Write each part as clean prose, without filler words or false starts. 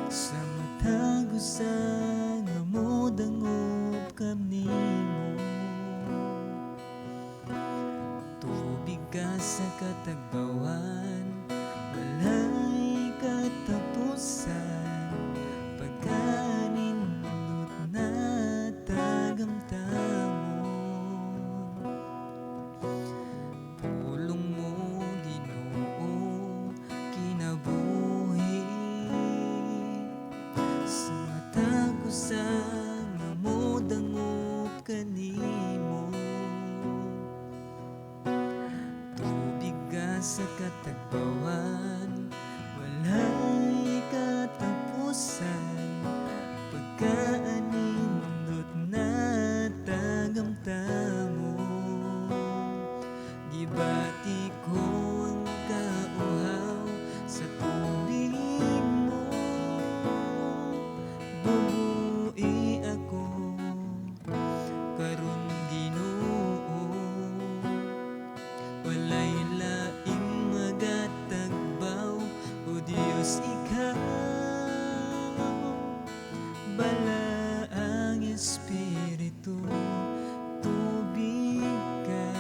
Sa matag usa nga modangop kanimo, tubig ka sa katagbawan, walay katapusan, pagkanindot na tagamtamon. Pulong mo Ginoo kinabuhi, sa matag usa nga modangop kanimo, tubig ka sa katagbawan, walay katapusan, pagkaanindot na tagamtamon. Gibati ko ang kauhaw sa tubig mo, bubuhi ako karon Ginoo. Walay laing magatagbaw, o Dios ikaw, bala ang Espiritu, tubig ka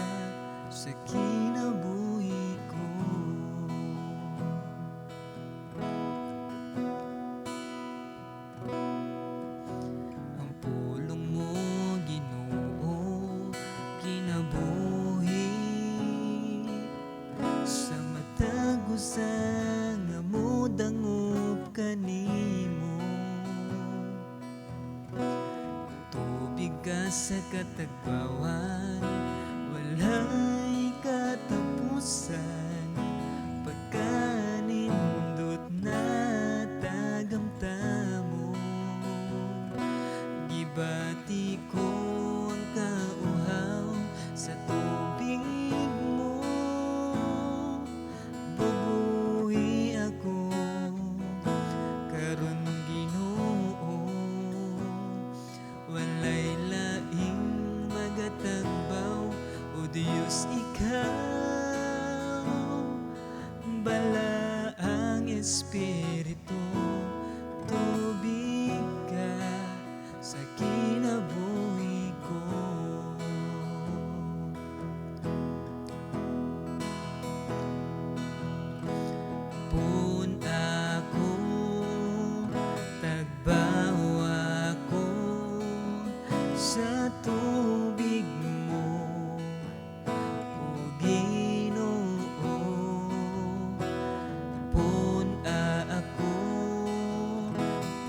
sa kinabuhi ko. Ang pulong mo Ginoo kinabuhi, sa matag usa nga modangop kanimo, tubig ka sa katagbawan, walay katapusan, pagkanindot na tagamtamon. Gibati ko ang kauhaw sa tubig mo, bubuhi ako karon Ginoo. Walay laing magatagbaw, o Dios ikaw, bala ang Espiritu, tubig ka sa kinabuhi ko. Pun ako, tagbaw ako sa tubig mo, o Ginoo. Pun ako,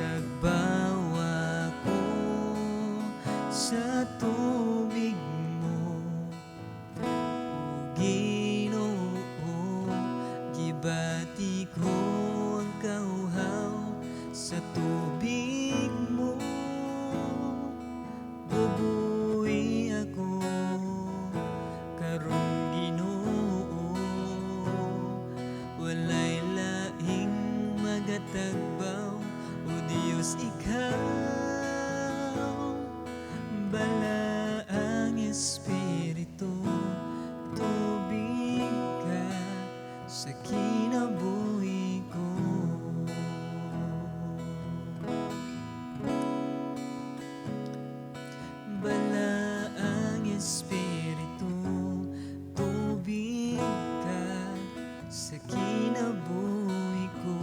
tagbaw ako sa tubig mo, o Ginoo. Gibati ko ang kauhaw sa tubig mo, bubuhi ako karon Ginoo. Walay laing magatagbaw, o Dios ikaw, bala ang Espiritu, tubig ka sa kinabuhi ko. Bala ang Espiritu, tubig ka sa kinabuhi ko.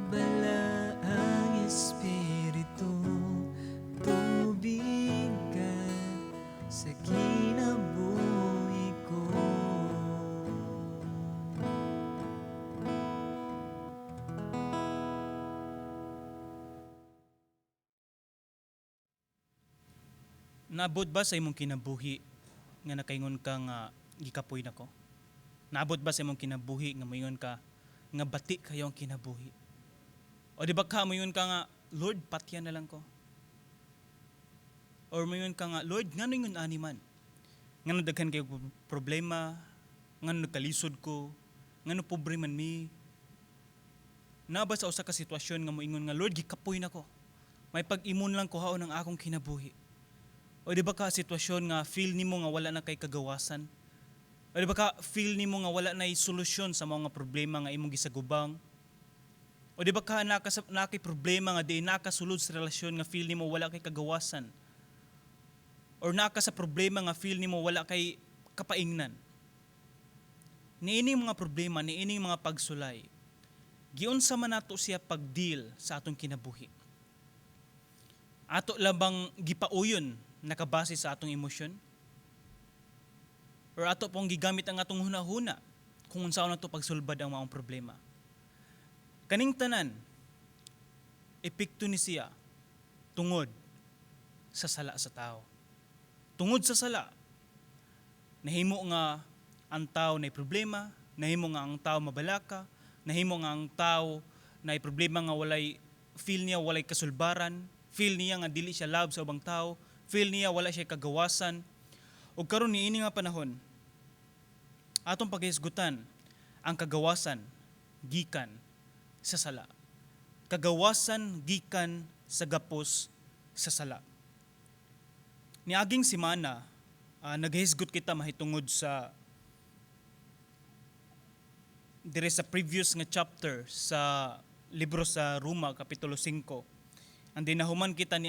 Bala ang Espiritu, tubig ka sa kinabuhi ko. Naabot ba sa imong kinabuhi nga nakaingon ka nga gikapoy nako? Naabot ba sa imong kinabuhi nga moingon ka nga bati kayo ang kinabuhi? O di ba ka moingon ka nga Lord patyan na lang ko? Or moingon ka nga Lord ngano ingon ani man? Ngano daghan kay problema, ngano nagkalisod ko, ngano pobre man mi? Na ba sa usa ka sitwasyon nga moingon nga Lord gikapoy nako? May pag-imon lang ko haon ang akong kinabuhi. O di ba ka sitwasyon nga feel nimo nga wala na kay kagawasan? O O di ba ka feel nimo nga wala nay solusyon sa mga problema nga imong gisagubang? O di ba ka nakay problema nga di nakasulod sa relasyon nga feel nimo wala kay kagawasan? Or naka sa problema nga feel nimo wala kay kapaingnan? Niining mga problema, niining mga pagsulay, giunsa man nato siya pag-deal sa atong kinabuhi? Ato labang gipauyon nakabase sa atong emosyon? Or ato pong gigamit ang atong hunahuna kung unsaon nato pagsulbad ang mga problema? Kaning tanan, epekto ni siya tungod sa sala sa tao. Tungod sa sala, nahimo nga ang tao na problema, nahimo nga ang tao mabalaka, nahimo nga ang tao na problema nga feel niya walay kasulbaran, feel niya nga dili siya love sa ubang tao, feel niya wala siya kagawasan. Ug karon niini nga panahon, atong paghisgutan ang kagawasan gikan sa sala. Kagawasan gikan sa gapos sa sala. Niaging semana, naghisgot kita mahitungod sa dire sa previous nga chapter sa libro sa Roma kapitulo 5. And then nahuman kita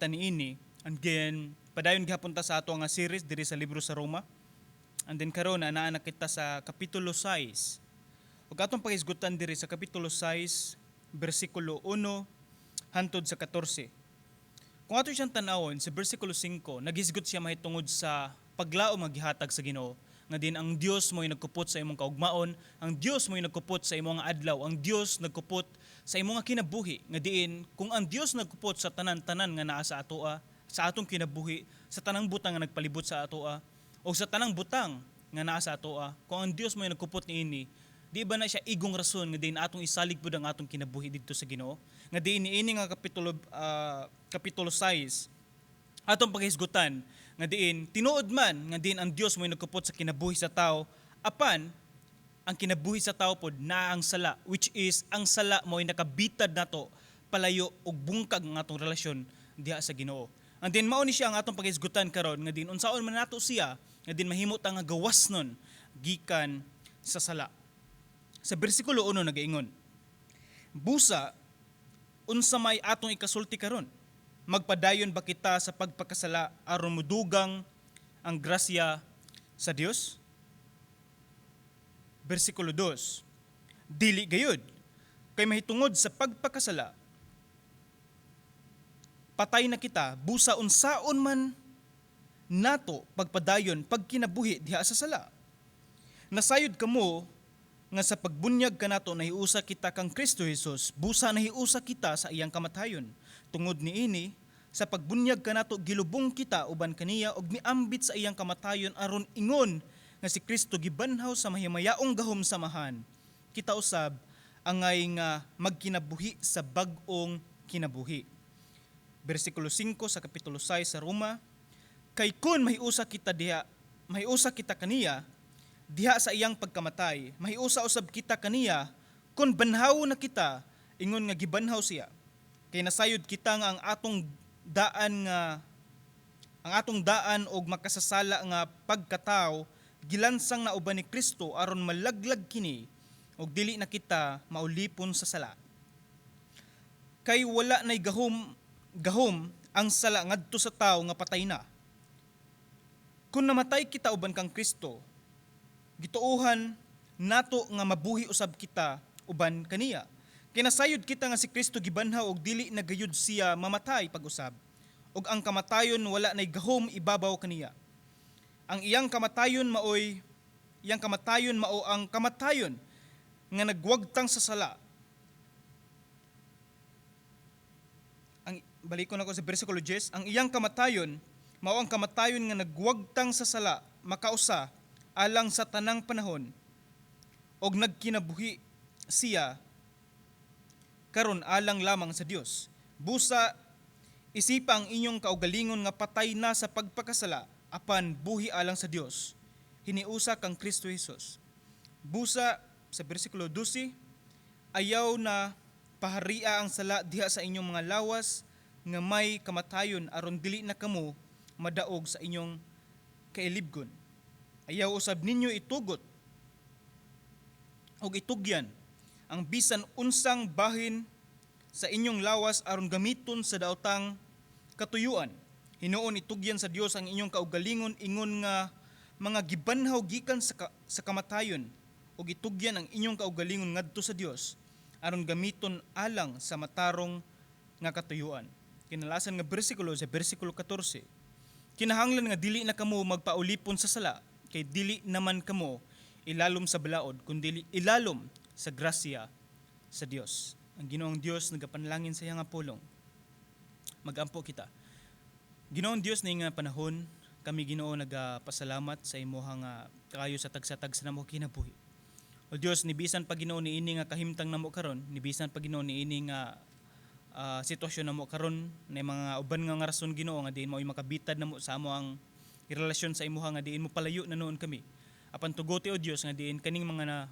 niini, and then padayon gihapon ta sa ato nga series dire sa libro sa Roma. And then karon naa kita sa kapitulo 6. Ug atong paghisgutan dire sa kapitulo 6 bersikulo 1 hantod sa 14. Kung ato siyang tanawon sa bersikulo 5, naghisgot siya mahitungod sa paglaom nga gihatag sa Ginoo, nga din ang Dios mo'y nagkupot sa imong kaugmaon, ang Dios mo'y nagkupot sa imong adlaw, ang Dios nagkupot sa imong kinabuhi, nga diin kung ang Dios nagkupot sa tanan-tanan nga naa sa atoa, sa atong kinabuhi, sa tanang butang nga nagpalibot sa atoa, o sa tanang butang nga naa sa atoa, kung ang Dios mo'y nagkupot niini, di ba na siya igong rason nga diin atong isalig pud ang atong kinabuhi didto sa Ginoo, nga diin niini nga kapitulo 6 atong paghisgutan nga diin tinuod man nga diin ang Dios mo'y nagkupot sa kinabuhi sa tao, apan ang kinabuhi sa tao pod na ang sala, which is ang sala mo'y nakabitad nato palayo og bungkag ng atong relasyon diha sa Ginoo. And then mao ni siya ang atong paghisgutan karon nga diin unsaon man nato siya nga diin mahimo ta nga gawasnon gikan sa sala. Sa bersikulo 1 nagaingon, busa unsa may atong ikasulti karon? Magpadayon ba kita sa pagpakasala aron mudugang ang grasya sa Dios? Bersikulo 2, dili gayud, kay mahitungod sa pagpakasala patay na kita, busa unsaon man nato pagpadayon pagkinabuhi diha sa sala. Nasayod kamo nga sa pagbunyag kanato nahiusa kita kang Kristo Jesus, busa nahiusa kita sa iyang kamatayon. Tungod niini, sa pagbunyag kanato gilubong kita uban kaniya og miambit sa iyang kamatayon aron ingon nga si Kristo gibanhaw sa mahimayaong gahom samahan. Kita usab angay nga magkinabuhi sa bag-ong kinabuhi. Bersikulo 5 sa kapitulo 6 sa Roma, kay kun mahiusa kita kaniya diha sa iyang pagkamatay, mahiusa usab kita kaniya kun banhaw na kita ingon nga gibanhaw siya. Kay nasayod kita nga ang atong daan og makasasala nga pagkatao gilansang na uban ni Kristo aron malaglag kini og dili na kita maulipon sa sala. Kay wala nay gahom ang sala ngadto sa tawo nga patay na. Kung namatay kita uban kang Kristo, gituohan nato nga mabuhi usab kita uban kaniya. Kinasayod kita nga si Kristo gibanhaw og dili na gayud siya mamatay pag-usab. Og ang kamatayon wala nay gahom ibabaw kaniya. Ang iyang kamatayon mao ang kamatayon nga nagwagtang sa sala. Balikon ako sa bersikulo 10, ang iyang kamatayon mao ang kamatayon nga nagwagtang sa sala makausa alang sa tanang panahon og nagkinabuhi siya karon alang lamang sa Dios. Busa isipa ang inyong kaugalingon nga patay na sa pagpakasala apan buhi alang sa Dios. Hiniusa kang Kristo Jesus. Busa sa bersikulo 12, ayaw na paharia ang sala diha sa inyong mga lawas nga may kamatayon aron dili na kamo madaog sa inyong kailibgon. Ayaw usab ninyo itugot o itugyan ang bisan unsang bahin sa inyong lawas aron gamiton sa daotang katuyuan. Hinuon itugyan sa Dios ang inyong kaugalingon ingon nga mga gibanhaw gikan sa kamatayon ug itugyan ang inyong kaugalingon ngadto sa Dios aron gamiton alang sa matarong nga katuyuan. Kinalasan nga bersikulo sa bersikulo 14. Kinahanglan nga dili na kamo magpaulipon sa sala kay dili naman kamo ilalom sa balaod kundi ilalom sa grasya sa Dios. Ang Ginoong Dios nagapanalangin sa iya nga pulong. Magampo kita. Ginoong Dios ni nga panahon, kami Ginoo nagapasalamat sa imuha nga kaayo sa tagsatag sa namo kinabuhi. O Dios, nibisan pa Ginoo niini nga kahimtang namo karon, nibisan pa Ginoo niini nga sitwasyon namo karon na mga uban nga rason Ginoo nga diin mao'y makabitad namo sa amo ang relasyon sa imuha nga diin mo palayo na noon kami. Apan tugote o Dios nga diin kaning mga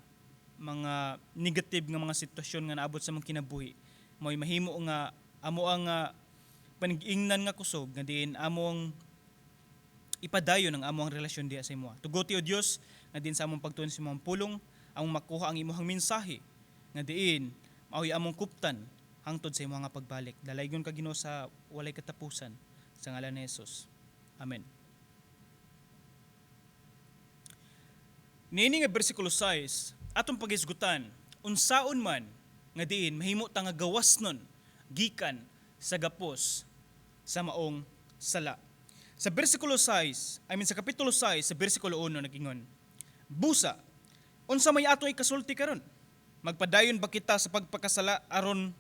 negative nga mga sitwasyon nga naabot sa mga kinabuhi mo'y mahimo nga amo ang panigingnan nga kusog nga diin among ipadayon ang among relasyon diha sa imuha. Tugote o Dios nga diin sa among pagtuon sa imong pulong among makuha ang imong mensahe nga diin mao'y among kuptan hangtod sa imong nga pagbalik. Dalaygon ka Ginoo sa walay katapusan sa ngalan ni Jesus. Amen. Niini nga bersikulo 6 atong pagisgutan unsaon man nga diin mahimo ta nga gawasnon gikan sa gapos sa maong sala. Sa bersikulo 6, sa kapitulo 6 sa bersikulo 1 nagingon, busa unsa may ato ikasulti karon? Magpadayon ba kita sa pagpakasala aron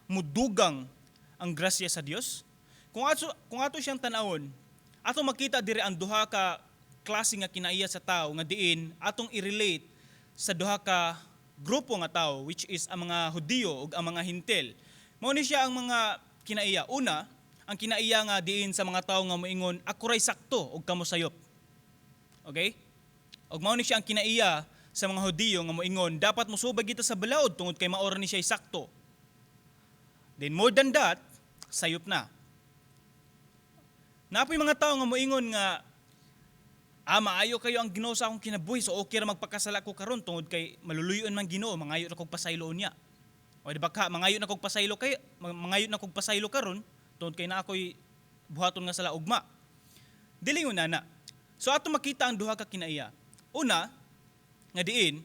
mudugang ang grasya sa Dios? Kung ato siyang tanawon, ato makita diri ang duha ka klase nga kinaiya sa tao nga diin atong i-relate sa duha ka grupo nga tao which is ang mga Hudiyo ug ang mga Hintil. Mao ni siya ang mga kinaiya. Una, ang kinaiya nga diin sa mga tao nga moingon ako ray sakto ug kamo sayop. Okay? Ug mao ni siya ang kinaiya sa mga Hudiyo nga moingon dapat musubag kita sa balaod tungod kay maor ni siya sakto. Then more than that, sayop na. Napoy mga tao nga moingon nga maayo kayo ang Ginoo sa akong kinabuhi so okay ra magpakasala ko karon tungod kay maluluyon man Ginoo mangayo na kog pasaylo niya. O di ba ka mangayo na kog pasaylo karon tungod kay na ako'y buhaton nga sala ugma. Dili una na. So ato makita ang duha ka kinaiya. Una nga diin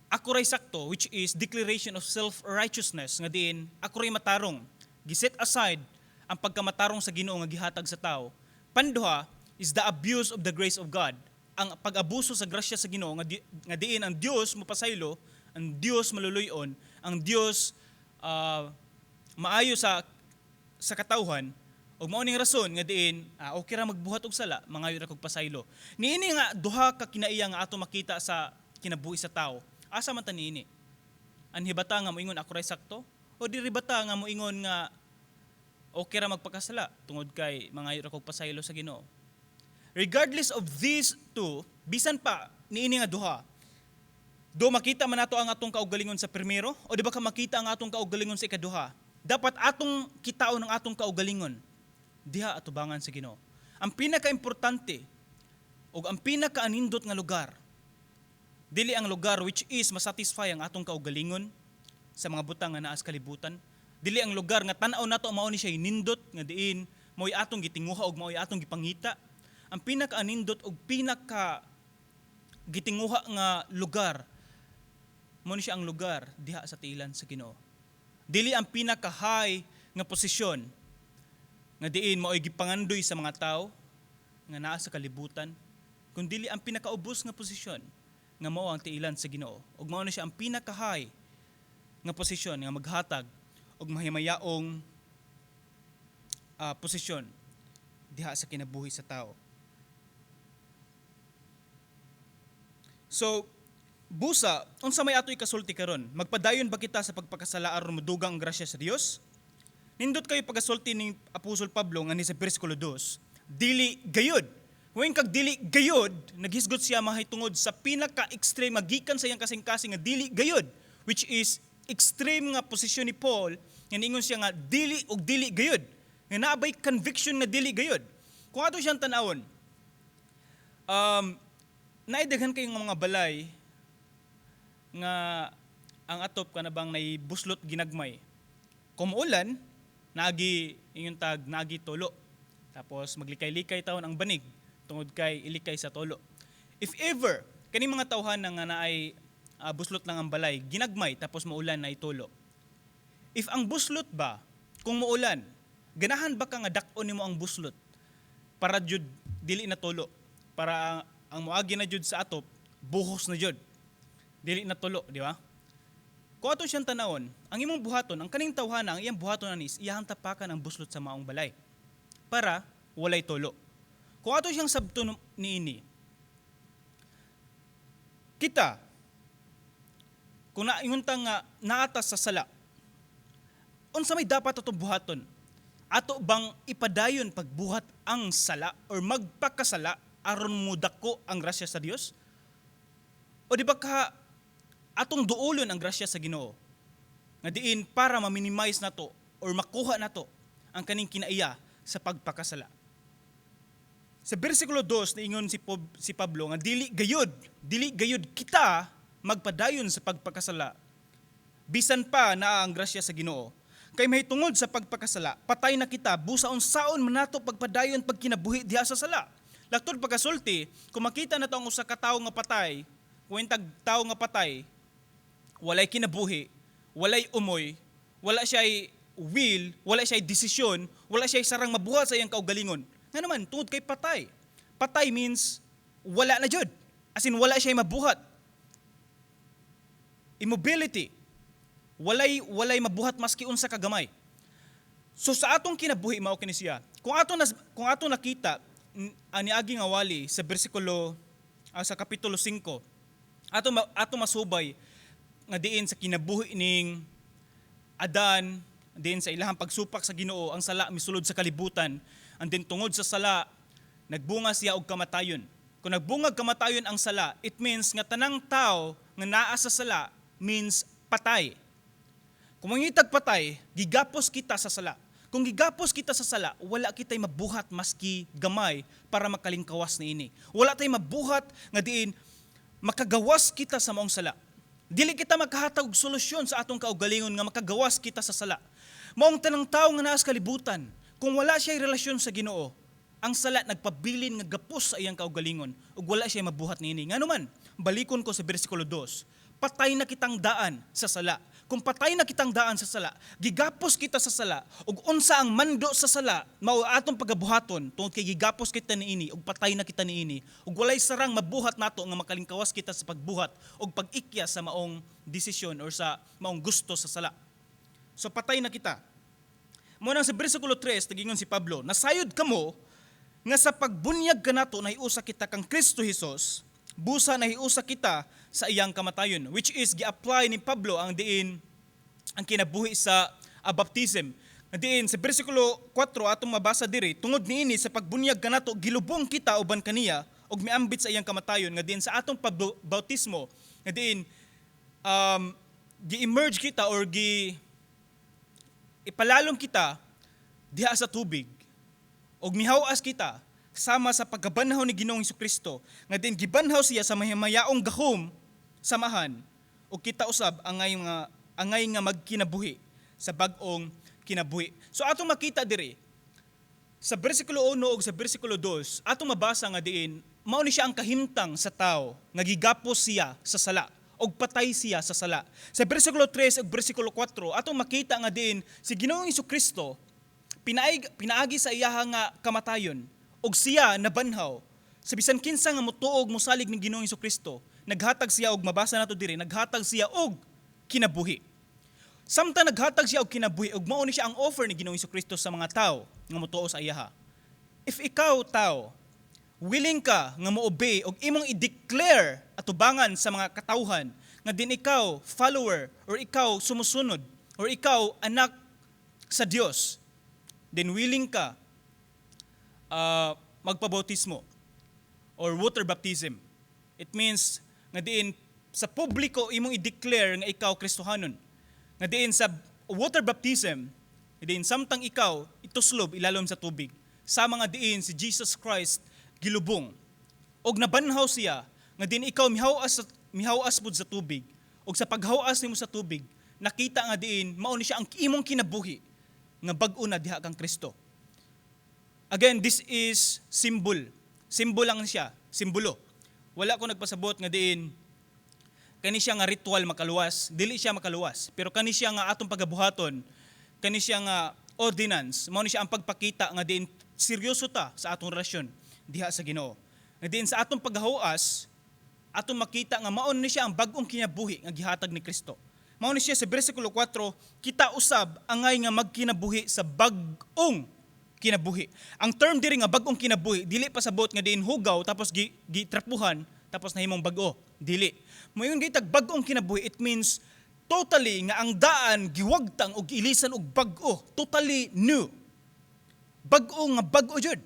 ako ray sakto which is declaration of self-righteousness nga diin ako ray matarong. Giset aside ang pagkamatarong sa Ginoo nga gihatag sa tao. Panduha is the abuse of the grace of God. Ang pag-abuso sa grasya sa Ginoo nga diin ang Dios mapasaylo, ang Dios maluluyon, ang Dios maayo sa katawhan ug mao ning rason nga diin okay ra magbuhat og sala, mangayo ra kog pasaylo. Niini nga duha ka kinaiya nga ato makita sa kinabuhi sa tao. Asa man ta niini? Anhibata nga moingon ako ray sakto o diri bata nga moingon nga okay ra magpakasala tungod kay mangayo ra kog pasaylo sa Ginoo. Regardless of these two, bisan pa niini nga duha. Do makita man nato ang atong kaugalingon sa primero o di ba ka makita ang atong kaugalingon sa ikaduha? Dapat atong kitaon ang atong kaugalingon diha atubangan sa Ginoo. Ang pinaka-importante o ang pinaka-anindot nga lugar dili ang lugar which is masatisfy ang atong kaugalingon sa mga butang nga naa sa kalibutan. Dili ang lugar nga tan-aw nato mao ni siya nindot nga diin mo'y atong gitinguha ug mo'y atong gipangita. Ang pinaka-anindot o pinaka-gitinguha nga lugar, mo siya ang lugar diha sa tiilan sa Ginoo. Dili ang pinaka-high nga posisyon nga diin mao'y gipangandoy sa mga tao nga naa sa kalibutan, kundi ang pinaka-ubos nga posisyon nga mao ang tiilan sa Ginoo. Ug mao na siya ang pinaka-high nga posisyon nga maghatag og mahimayaong posisyon diha sa kinabuhi sa tao. So, busa, unsa may ato ikasulti karon? Magpadayon ba kita sa pagpakasala aron modugang ang grasya sa Dios? Nindot kayo pagasulti ni Apostol Pablo nga ni sa bersikulo 2. Dili gayud. When kag dili gayud, naghisgot siya mahitungod sa pinaka-extreme gikan sa iyang kasing-kasing nga dili gayud, which is extreme nga posisyon ni Paul nga ningon siya nga dili og dili gayud. Nga naabay conviction nga dili gayud. Kung ato siyang tan-awon, naidaghan kayong mga balay nga ang atop ka na bang naibuslot ginagmay. Kung ulan, naagi ingon tag naagi tolo. Tapos maglikay-likay taon ang banig tungod kay ilikay sa tolo. If ever kani mga tawhan nga naay buslot lang ang balay, ginagmay tapos maulan na itolo. If ang buslot ba kung maulan, ganahan ba ka nga dak-on nimo ang buslot para jud dili na tolo, para ang moagi na jud sa atop buhos na jud dili na tolo, di ba? Kung ato siyang tanawon, ang imong buhaton, ang kaning tawhana, ang iyang buhaton anis, iyahang tapakan ang buslot sa maong balay para walay tolo. Kung ato siyang sabto niini, kita, kung nainguntang nga naatas sa sala, unsa may dapat ato buhaton? Ato bang ipadayon pagbuhat ang sala or magpakasala aron mudako ang grasya sa Dios? O di ba ka atong duolon ang grasya sa Ginoo? Nga diin para ma-minimize nato or makuha nato ang kaning kinaiya sa pagpakasala. Sa bersikulo 2 niingon si Pablo nga dili gayud kita magpadayon sa pagpakasala. Bisan pa na ang grasya sa Ginoo. Kay mahitungod sa pagpakasala, patay na kita, busaon saon man nato pagpadayon pag kinabuhi diha sa sala. Laktod pagkasulti, kung makita na to ang usa ka tawo nga patay, kuwentag tawo nga patay, walay kinabuhi, walay umoy, wala siya'y will, wala siya'y desisyon, wala siya'y sarang mabuhat sa iyang kaugalingon. Nga naman, tungod kay patay. Patay means wala na jud. As in, wala siya'y mabuhat. Immobility. Walay mabuhat maski unsa ka gamay. So sa atong kinabuhi mao kini siya. Kung ato nakita ani agi nga wali sa bersikulo sa kapitulo 5, ato masubay nga diin sa kinabuhi ning Adan, diin sa ilahang pagsupak sa Ginoo, ang sala misulod sa kalibutan, and then tungod sa sala nagbunga siya og kamatayon. Kung nagbungag kamatayon ang sala, it means nga tanang tao nga naa sa sala means patay. Kung mangitag patay, gigapos kita sa sala. Kung gigapos kita sa sala, wala kita'y mabuhat maski gamay para makalingkawas niini. Wala tay mabuhat nga diin makagawas kita sa maong sala. Dili kita makahatag og solusyon sa atong kaugalingon nga makagawas kita sa sala. Maong tanang tawo nga naa sa kalibutan, kung wala siya'y relasyon sa Ginoo, ang sala nagpabilin nga gapos sa iyang kaugalingon ug wala siya mabuhat niini. Nganuman, balikon ko sa bersikulo 2. Patay na kitang daan sa sala. Kung patay na kitang daan sa sala, gigapos kita sa sala, ug unsa ang mando sa sala, mao atong pagabuhaton, tungod kay gigapos kita niini, ug patay na kita niini, ug walay sarang mabuhat nato nga makalingkawas kita sa pagbuhat, ug pag-ikya sa maong desisyon or sa maong gusto sa sala. So patay na kita. Muna sa bersikulo 3, nagingon si Pablo, nasayod kamo, nga sa pagbunyag ka nato, nahiusa kita kang Kristo Jesus, busa nahiusa kita sa iyang kamatayon, which is gi-apply ni Pablo ang diin ang kinabuhi sa baptism. Diin sa bersikulo 4 atong mabasa diri, tungod niini sa pagbunyag kanato gilubong kita uban kaniya og miambit sa iyang kamatayon, nga diin sa atong bautismo, nga diin gi-emerge kita or ipalalom kita diha sa tubig og mihawas kita sama sa pagkabanhaw ni Ginoong Hesukristo, nga din gibanhaw siya sa mahimayaong gahom samahan o kita usab angay nga magkinabuhi sa bag-ong kinabuhi. So atong makita diri sa bersikulo 1 ug sa bersikulo 2, atong mabasa nga diin mao ni siya ang kahimtang sa tao nga gigapos siya sa sala og patay siya sa sala. Sa bersikulo 3 ug bersikulo 4, atong makita nga diin si Ginoong Hesukristo pinaagi sa iyaha nga kamatayon og siya nabanhaw sa bisan kinsa nga motuog mosalig ni Ginoong Hesukristo, naghatag siya og mabasa nato diri, naghatag siya og kinabuhi. Samtang naghatag siya og kinabuhi, og mao ni siya ang offer ni Ginoong Hesukristo sa mga tao nga motuo sa iyaha. If ikaw tao willing ka nga mo-obey og imong i-declare atubangan sa mga katawhan nga din ikaw follower or ikaw sumusunod or ikaw anak sa Dios, then willing ka magpabautismo or water baptism. It means nga diin sa publiko imong i-declare nga ikaw Kristohanon. Nga diin sa water baptism, diin samtang ikaw ituslob ilalom sa tubig, sa mga diin si Jesus Christ gilubong og nabanhaw siya nga din ikaw mihawas pud sa tubig, ug sa paghawas nimo sa tubig, nakita nga diin mao ni siya ang imong kinabuhi nga bag-o na diha kang Kristo. Again, this is symbol. Symbol lang siya, simbolo. Wala ko nagpasabot nga diin kani siya nga ritual makaluwas, dili siya makaluwas. Pero kani siya nga atong pagabuhaton, kani siya nga ordinance, mao ni siya ang pagpakita nga diin seryoso ta sa atong relasyon diha sa Ginoo. Nga diin sa atong paghawas, atong makita nga mao ni siya ang bag-ong kinabuhi nga gihatag ni Kristo. Mao ni siya sa bersikulo 4, kita usab angay nga magkinabuhi sa bag-ong kinabuhi. Ang term diri nga bag-ong kinabuhi, dili pasabot nga diin hugaw tapos gitrapuhan tapos nahimong bag-o. Dili. Moingon gitag bag-ong kinabuhi, it means totally nga ang daan giwagtang og ilisan og bag-o, totally new. Bag-o nga bag-o jud.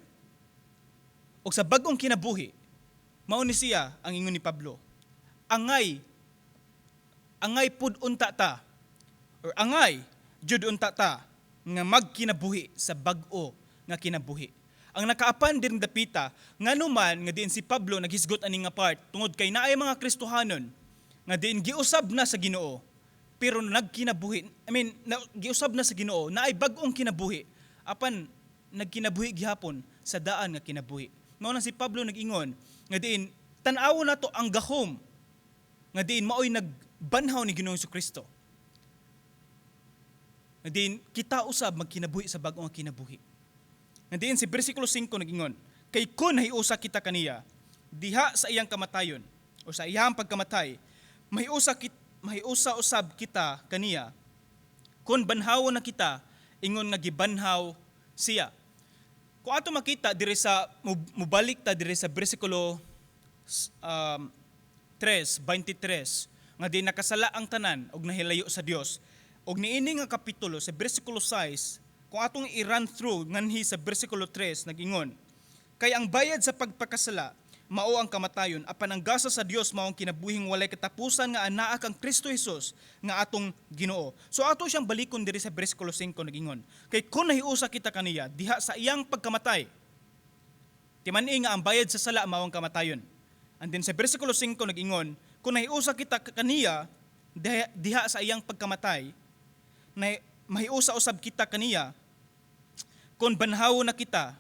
Og sa bag-ong kinabuhi, mao ni siya ang ingon ni Pablo. Angay pud unta ta, or angay jud unta ta nga magkinabuhi sa bag-o nga kinabuhi. Ang nakaapan din dapita nganuman nga diin si Pablo naghisgot ani nga part tungod kay naay mga Kristohanon nga diin giusab na sa Ginoo pero nagkinabuhi. Giusab na sa Ginoo, naay bag-ong kinabuhi apan nagkinabuhi gihapon sa daan nga kinabuhi. Mao na si Pablo nag-ingon nga diin tan-awo nato ang gahom nga diin maoy nagbanhaw ni Ginoong Kristo. Nga diin kita usab magkinabuhi sa bag-o nga kinabuhi. Nga diin si bersikulo 5 nag-ingon, kay kun hiusa kita kaniya diha sa iyang kamatayon o sa iyang pagkamatay, mahiusa usab kita kaniya kun banhawon na kita ingon nga gibanhaw siya. Kung ato makita dire sa mubalik ta dire sa bersikulo 3:23 nga di nakasala ang tanan og nahilayo sa Dios. Og niini nga kapitulo sa bersikulo 6, kung atong i-run through nganhi sa bersikulo 3 nag-ingon, kay ang bayad sa pagpakasala mao ang kamatayon, apan ang gasa sa Dios mao ang kinabuhing walay katapusan nga anaa kang Kristo Jesus nga atong Ginoo. So ato siyang balikon diri sa bersikulo 5 nag-ingon, kay kun nahiusa kita kaniya diha sa iyang pagkamatay, timani nga ang bayad sa sala mao ang kamatayon. And then sa bersikulo 5 nag-ingon, kung nahiusa kita kaniya diha sa iyang pagkamatay, na mahiusa usab kita kaniya kung banhaw na kita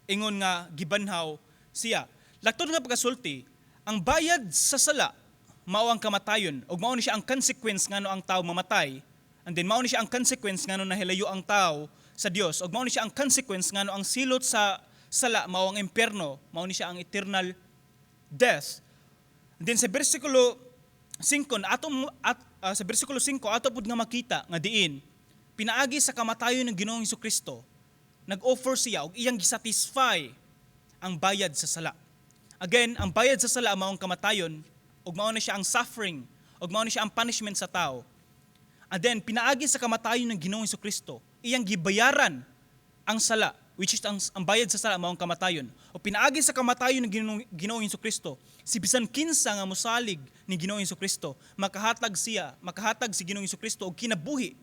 ingon nga gibanhaw siya. Laktod nga pagkasulti, ang bayad sa sala mao ang kamatayon ug mao ni siya ang consequence ngano ang tao mamatay, and then mao ni siya ang consequence ngano nahilayo ang tao sa Dios, ug mao ni siya ang consequence ngano ang silot sa sala mao ang impierno, mao ni siya ang eternal death. And then sa bersikulo 5 sa bersikulo 5 ato pud nga makita nga diin pinaagi sa kamatayon ng Ginoong Hesukristo, nag-offer siya og iyang gisatisfy ang bayad sa sala. Again, ang bayad sa sala mao ang kamatayon ug mao na siya ang suffering ug mao na siya ang punishment sa tao. And then pinaagi sa kamatayon ng Ginoong Hesukristo, iyang gibayaran ang sala, which is ang bayad sa sala mao ang kamatayon. O pinaagi sa kamatayon ng Ginoong Hesukristo, si bisan kinsa nga mosalig ni Ginoong Hesukristo, makahatag si Ginoong Hesukristo og kinabuhi,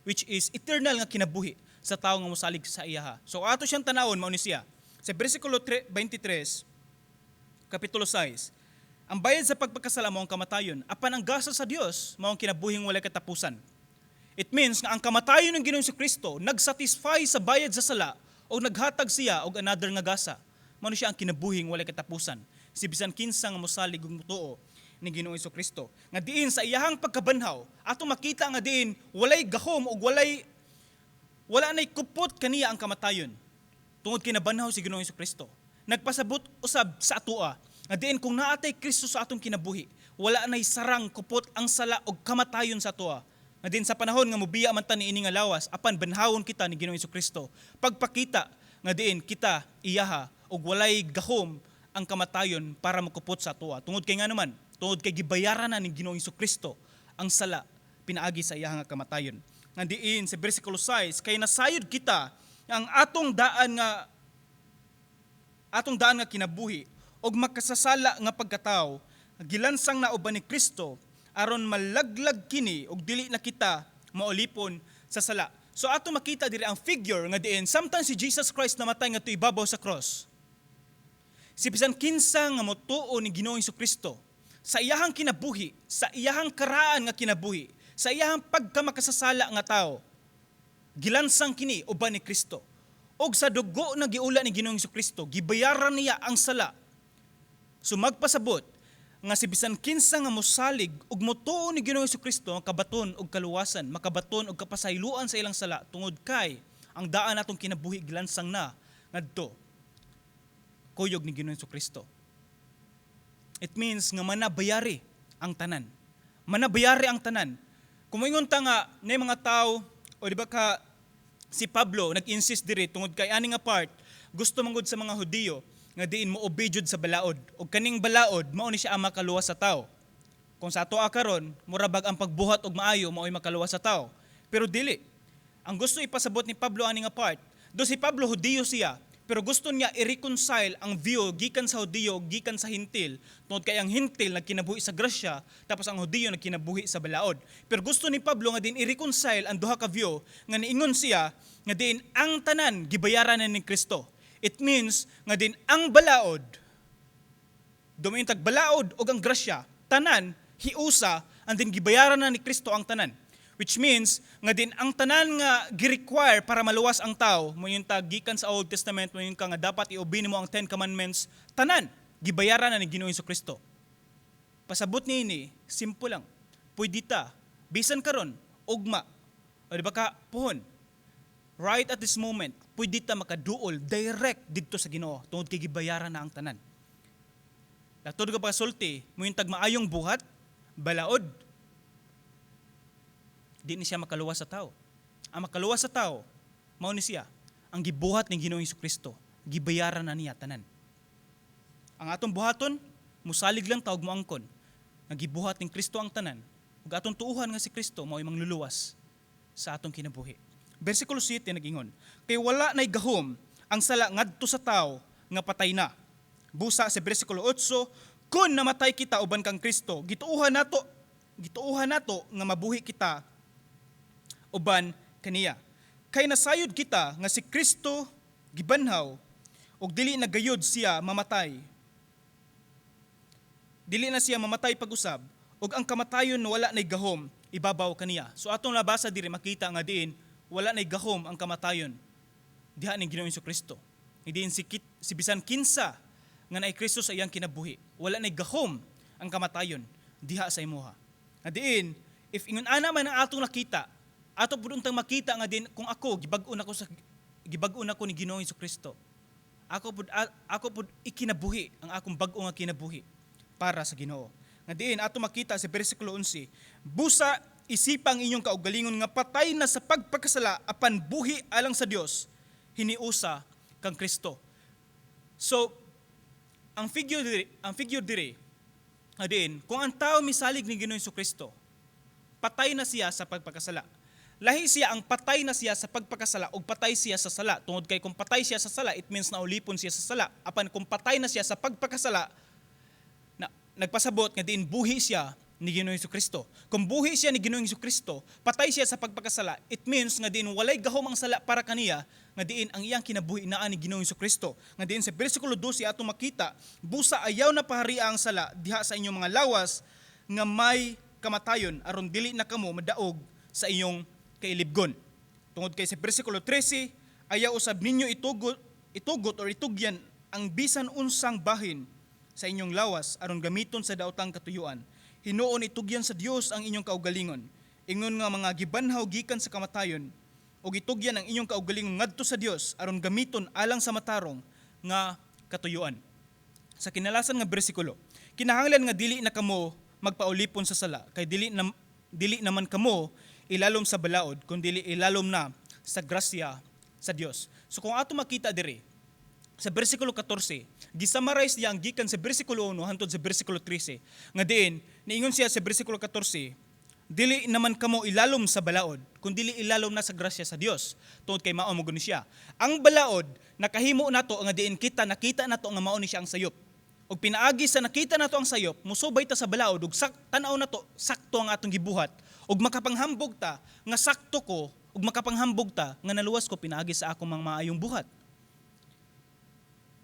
which is eternal nga kinabuhi sa tawo nga mosalig sa iya. So ato siyang tanawon mao ni siya. Sa bersikulo 23, kapitulo 6, ang bayad sa pagpakasala mao ang kamatayon, apan ang gasa sa Dios mao ang kinabuhing walay katapusan. It means nga ang kamatayon ng Ginoong Hesukristo nagsatisfy sa bayad sa sala o naghatag siya og another nga gasa. Mao ni siya ang kinabuhing walay katapusan. Si bisan kinsa nga mosalig ug mutuo ni Ginoong Hesukristo. Nga diin sa iyahang pagkabanhaw, ato makita nga diin walay gahom ug wala nay kupot kaniya ang kamatayon. Tungod kay nabanhaw si Ginoong Hesukristo. Nagpasabot usab sa atoa nga diin kung naatay Kristo sa atong kinabuhi, wala nay sarang kupot ang sala og kamatayon sa atoa. Nga din sa panahon nga mobiya man ta niini nga lawas, apan banhawon kita ni Ginoong Hesukristo. Pagpakita nga diin kita iyaha og walay gahom ang kamatayon para makupot sa atoa. Tungod kay nga naman, tungod kay gibayaran na ni Ginoong Hesukristo ang sala pinaagi sa iyang kamatayon. Nga diin sa bersikulo 6, kay nasayod kita ang atong daan nga kinabuhi og makasasala nga pagkatao, gilansang na uban ni Kristo aron malaglag kini og dili na kita maulipon sa sala. So ato makita diri ang figure nga diin samtang si Jesus Christ namatay nga ibabaw sa cross. Si bisan kinsa nga motuo ni Ginoong Jesucristo sa iyahang kinabuhi, sa iyahang karaan nga kinabuhi, sa iyahang pagkamakasasala nga tao, gilansang kini uban ni Kristo. Og sa dugo na giula ni Ginoong Jesucristo, gibayaran niya ang sala. So magpasabot nga si bisan kinsa nga mosalig ug motuo ni Ginoong Jesucristo makabaton og kaluwasan, makabaton og kapasayloan sa ilang sala tungod kay ang daan natong kinabuhi gilansang na ngadto kuyog ni Ginoong Jesucristo. It means nga manabayari ang tanan. Manabayari ang tanan. Kung moingon ta nga nay mga tao o di ba ka si Pablo nag-insist diri tungod kay ani nga part gusto manggod sa mga Hudiyo nga diin mo obedjud sa balaod og kaning balaod mao ni siya ang makaluwas sa tao. Kung sa ato karon murabag ang pagbuhat og maayo mao'y makaluwas sa tao. Pero dili. Ang gusto ipasabot ni Pablo ani nga part, do si Pablo Hudiyo siya, pero gusto niya i-reconcile ang view gikan sa Hudiyo gikan sa Hintil tungod kay ang Hintil nagkinabuhi sa grasya tapos ang Hudiyo nagkinabuhi sa balaod. Pero gusto ni Pablo nga din i-reconcile ang duha ka view nga niingon siya nga din ang tanan gibayaran na ni Kristo. It means nga din ang balaod dumayon tag balaod og ang grasya tanan hiusa and din gibayaran na ni Kristo ang tanan. Which means nga din ang tanan nga gi-require para maluwas ang tao, mo yung gikan sa Old Testament, mo yung nga dapat i-obey mo ang 10 Commandments, tanan gibayaran na ni Ginoong Jesucristo. Pasabot niini, simple lang. Pwede ta, bisan karon, ugma, o di ba ka, puhon, right at this moment, pwede ta makaduol direct dito sa Ginoo tungod kay gibayaran na ang tanan. Latod ka pagsulti, mo yung maayong buhat, balaod, di ni siya makaluwas sa tao. Ang makaluwas sa tao, mao ni siya, ang gibuhat ni Ginoong Jesucristo, gibayaran na niya tanan. Ang atong buhaton, musalig lang taog mo angkon, nga gibuhat ni Kristo ang tanan, ug atong tuuhan nga si Kristo mao'y mangluluwas sa atong kinabuhi. Versikulo 7 nagingon, kay wala nay gahom ang sala ngadto sa tao nga patay na. Busa sa versikulo 8, kun namatay kita uban kang Kristo, gituuhan nato nga mabuhi kita uban kaniya. Kay nasayod kita nga si Kristo gibanhaw ug dili na gayud siya mamatay. Dili na siya mamatay pag-usab ug ang kamatayon wala nay gahom ibabaw kaniya. So atong labasa diri makita nga diin wala nay gahom ang kamatayon diha ni Ginoong Jesucristo. Diin si bisan kinsa nga naay Kristo sa iyang kinabuhi. Wala nay gahom ang kamatayon diha sa imuha. Nga diin if ingon ana man ang atong nakita ato pud untang makita nga din kung ako gibag-on ako ni Ginoong Jesucristo. Ako pud ikinabuhi ang akong bag-o nga kinabuhi para sa Ginoo. Nga diin ato makita sa bersikulo 11, busa isipang inyong kaugalingon nga patay na sa pagpakasala apan buhi alang sa Dios hiniusa kang Kristo. So ang figure diri adin kung ang tao misalig ni Ginoong Jesucristo, patay na siya sa pagpakasala. Lahi siya ang patay na siya sa pagpakasala o patay siya sa sala. Tungod kay kung patay siya sa sala, it means na ulipon siya sa sala. Apan kung patay na siya sa pagpakasala, nagpasabot nga diin buhi siya ni Ginoong Jesucristo. Kung buhi siya ni Ginoong Jesucristo, patay siya sa pagpakasala, it means nga diin walay gahom ang sala para kaniya, nga diin ang iyang kinabuhi naa ni Ginoong Jesucristo. Nga diin sa bersikulo 12 atong makita, busa ayaw na paharia ang sala diha sa inyong mga lawas nga may kamatayon aron dili na kamo madaog sa inyong kailibgon. Tungod kay sa bersikulo 13, ayaw usab ninyo itugot or itugyan ang bisan unsang bahin sa inyong lawas aron gamiton sa daotang katuyuan. Hinuon itugyan sa Dios ang inyong kaugalingon. Ingon nga mga gibanhaw gikan sa kamatayon o itugyan ang inyong kaugalingon ngadto sa Dios aron gamiton alang sa matarong nga katuyuan. Sa kinalasan nga bersikulo, kinahanglan nga dili na kamo magpaulipon sa sala kay dili naman kamo ilalom sa balaod, kundi ilalom na sa grasya sa Dios. So kung ato makita diri sa bersikulo 14, gisummarize niya ang gikan sa bersikulo 1 hangtod sa bersikulo 13. Nga diin, niingon siya sa bersikulo 14, dili naman kamo ilalom sa balaod, kundi ilalom na sa grasya sa Dios. Tungod kay mao mo guni siya. Ang balaod nakahimo nato nga diin nakita nato nga mao ni siya ang sayop. Og pinaagi sa nakita nato ang sayop, musubay ta sa balaod ug tan-aw nato sakto ang atong gibuhat. Ug makapanghambog ta nga sakto ko, ug makapanghambog ta nga naluwas ko pinaagi sa akong mga maayong buhat.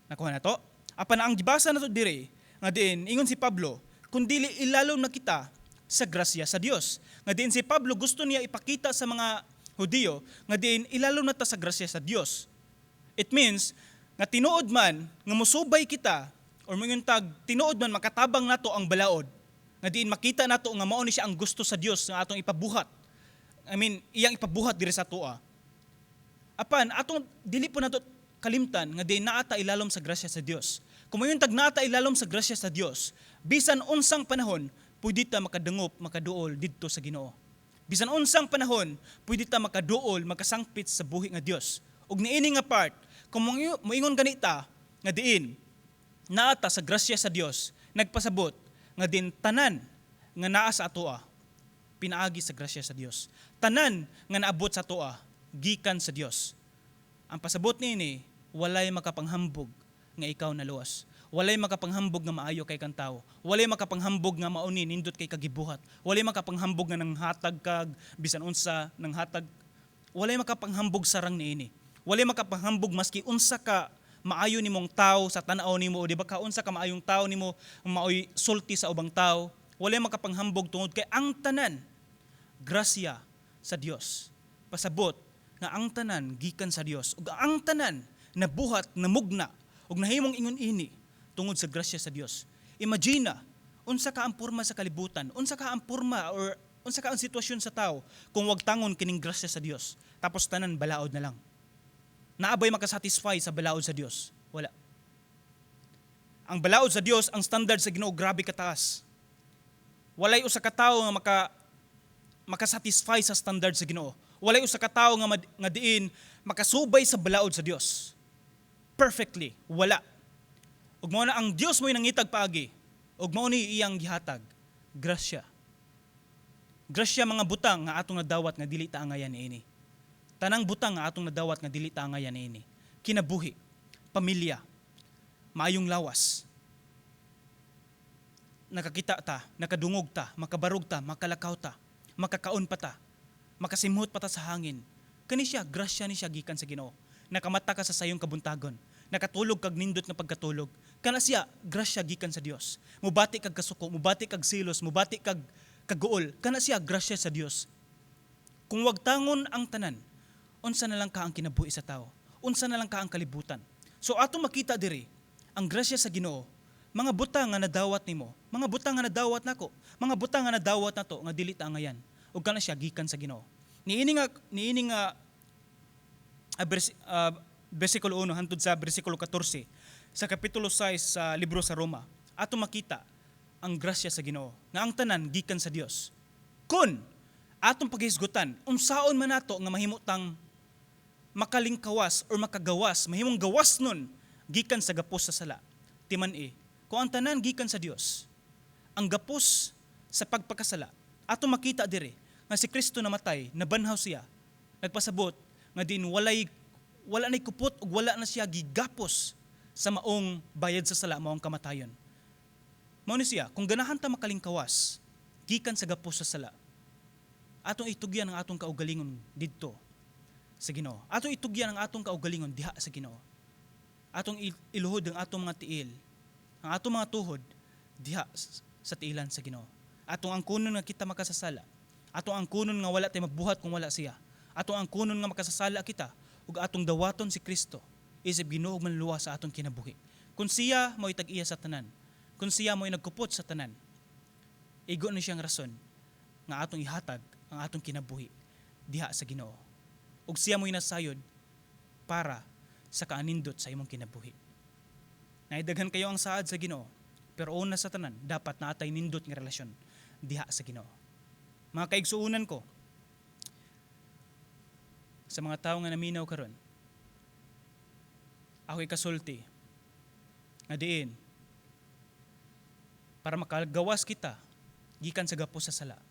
Nakuha na to? Apan ang gibasa nato dire nga diin ingon si Pablo, kundi ilalom na kita sa grasya sa Dios. Nga diin si Pablo gusto niya ipakita sa mga Hudiyo nga diin ilalom na ta sa grasya sa Dios. It means nga tinuod man nga musubay kita or moingon tag tinuod man makatabang nato ang balaod. Nga diin makita nato nga mao ni siya ang gusto sa Dios nga atong ipabuhat. Iyang ipabuhat diri sa toa. Apan atong dili po nato kalimtan nga diin naata ilalom sa grasya sa Dios. Kung mayon tag naata ilalom sa grasya sa Dios, bisan unsang panahon pwede ta makadungop, makaduol didto sa Ginoo. Bisan unsang panahon pwede ta makaduol, makasangpit sa buhi nga Dios. Ug niini nga part, kung moingon ganita nga diin naata sa grasya sa Dios, nagpasabot nga din tanan nga naa sa atoa pinaagi sa grasya sa Dios. Tanan nga naabot sa atoa gikan sa Dios. Ang pasabot niini walay makapanghambog nga ikaw naluwas. Walay makapanghambog nga maayo kay kang tawo. Walay makapanghambog nga mauni nindot kay kagibuhat. Walay makapanghambog nga nanghatag kag bisan unsa nanghatag. Walay makapanghambog sarang niini. Walay makapanghambog maski unsa ka maayo nimong tawo sa tan-aw nimo o di ba ka unsa ka maayong tawo nimo maoy sulti sa ubang tawo. Walay makapanghambog tungod kay ang tanan grasya sa Dios. Pasabot nga ang tanan gikan sa Dios ug ang tanan nabuhat, namugna ug nahimong ingon ini tungod sa grasya sa Dios. Imagine unsa ka ang porma sa kalibutan, unsa ka ang porma or unsa ka ang sitwasyon sa tao kung wag tangon kining grasya sa Dios. Tapos tanan balaod na lang. Naabay makasatisfy sa balaod sa Dios? Wala. Ang balaod sa Dios, ang standard sa Ginoo grabe kataas. Walay usa ka tawo nga makasatisfy sa standard sa Ginoo. Walay usa ka tawo nga diin makasubay sa balaod sa Dios. Perfectly, wala. Ug mao na ang Dios mo'y nangitag paagi. Ug mao ni iyang gihatag, grasya. Grasya mga butang nga atong nadawat nga dili ta angayan niini. Tanang butang nga atong nadawat nga dili ta angayan niini. Kinabuhi, pamilya, maayong lawas. Nakakita ta, nakadungog ta, makabarog ta, makalakaw ta, makakaon pa ta, makasimhot pa ta sa hangin. Kani siya, grasya ni siya gikan sa Ginoo. Nakamata ka sa sayong kabuntagon. Nakatulog kag nindot nga pagkatulog. Kana siya, grasya gikan sa Dios. Mubati kag kasuko, mubati kag silos, mubati kag kaguol. Kana siya, grasya sa Dios. Kung wag tangon ang tanan, unsa na lang ka ang kinabuhi sa tao? Unsa na lang ka ang kalibutan? So ato makita diri, ang grasya sa Ginoo, mga butang nga nadawat nimo, mga butang nga nadawat nako, mga butang nga nadawat nato nga dili ta angayan. Ug kana siya gikan sa Ginoo. Niini nga versikulo 1 hangtod sa versikulo 14 sa kapitulo 6 sa libro sa Roma, ato makita ang grasya sa Ginoo nga ang tanan gikan sa Dios. Kun atong paghisgutan unsaon man nato nga mahimutang makalingkawas or makagawas, mahimong gawas nun gikan sa gapos sa sala. Timan kung ang tanan gikan sa Dios, ang gapos sa pagpakasala, ato makita dire nga si Kristo namatay, nabanhaw siya, nagpasabot nga din wala nay kupot ug wala na siya gigapos sa maong bayad sa sala, maong kamatayon. Mao ni siya, kung ganahan ta makalingkawas gikan sa gapos sa sala, atong itugyan ang atong kaugalingon didto sa Ginoo. Atong itugyan ang atong kaugalingon diha sa Ginoo. Atong iluhod ang atong mga tiil, ang atong mga tuhod diha sa tiilan sa Ginoo. Atong angkunon nga kita makasasala. Atong angkunon nga wala tay mabuhat kung wala siya. Atong angkunon nga makasasala kita ug atong dawaton si Kristo isip Ginoo ug manluwas sa atong kinabuhi. Kung siya mo'y tag-iya sa tanan, kung siya mo'y nagkupot sa tanan, igo na siyang rason nga atong ihatag ang atong kinabuhi diha sa Ginoo. Ug siya mo'y nasayod para sa kaanindot sa imong kinabuhi. Naidaghan kayo ang saad sa Ginoo, pero una sa tanan dapat naatay nindot nga relasyon diha sa Ginoo. Mga kaigsuunan ko, sa mga tao nga naminaw karon, ako'y kasulti nga diin para makagawas kita gikan sa gapos sa sala.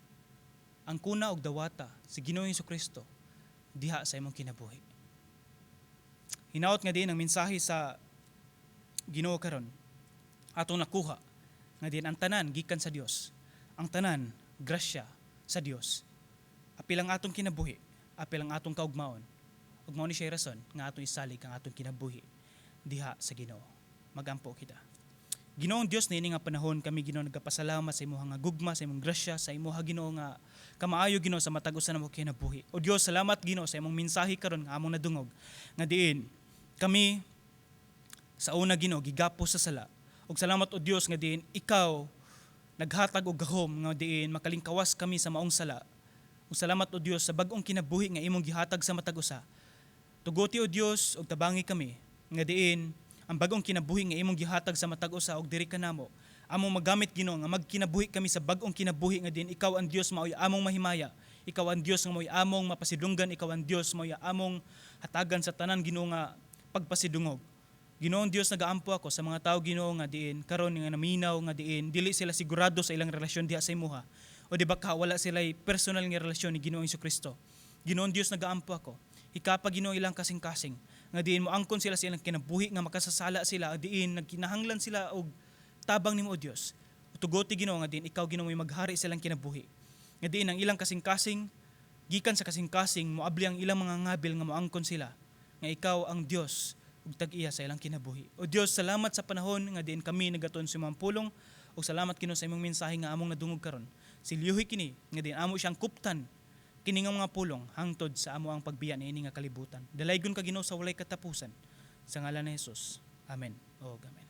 Ang kuna og dawata si Ginoong Hesukristo diha sa imong kinabuhi. Hinaot nga diin ang mensahe sa Ginoo karon atong nakuha nga diin ang tanan gikan sa Dios. Ang tanan grasya sa Dios. Apil ang atong kinabuhi, apil ang atong kaugmaon. Ug mao ni siya rason nga atong isalig ang atong kinabuhi diha sa Ginoo. magampo kita. Ginoong Dios niini nga panahon kami Ginoo nagapasalamat sa imong nga gugma, sa imong grasya, sa imong Ginoo nga kamaayo Ginoo sa matag usa namo kinabuhi. O Dios, salamat Ginoo sa imong mensahe karon nga among nadungog nga diin kami sa una Ginoo gigapos sa sala. Ug salamat o Dios nga diin ikaw naghatag og gahom nga diin makalingkawas kami sa maong sala. Ug salamat o Dios sa bag-ong kinabuhi nga imong gihatag sa matag usa. Tugoti o Dios og tabangi kami nga diin ang bagong kinabuhi nga imong gihatag sa matag usa og diri kanamo among magamit Ginoo nga magkinabuhi kami sa bagong kinabuhi nga din ikaw ang Dios maoy among mahimaya, ikaw ang Dios nga maoy among mapasidunggan, ikaw ang Dios maoy among hatagan sa tanan Ginoo nga pagpasidungog. Ginoong Dios nagaampo ako sa mga tao Ginoo nga diin karon nga naminaw nga diin dili sila sigurado sa ilang relasyon diha sa imuha o di ba wala sila personal nga relasyon ni Ginoong Jesucristo. Ginoong Dios nagaampo ako hikapa Ginoo ilang kasing-kasing nga diin mo angkon sila sa ilang kinabuhi nga makasasala sila diin nagkinahanglan sila og tabang nimo o Dios. Tugoti Ginoo nga diin ikaw Ginoo may maghari sa ilang kinabuhi. Nga diin ang ilang kasing-kasing gikan sa kasing-kasing moabli ang ilang mga ngabil nga moangkon sila nga ikaw ang Dios ug tag-iya sa ilang kinabuhi. O Dios, salamat sa panahon nga diin kami nagaton sa imong pulong ug salamat Ginoo sa imong mensahe nga among nadungog karon. Silyuhi kini nga diin amo siyang kuptan kini nga mga pulong hangtod sa amo ang pagbiya niini nga kalibutan. Dalaygon ka Ginoo sa walay katapusan. Sa ngalan ni Hesus. Amen. O amen.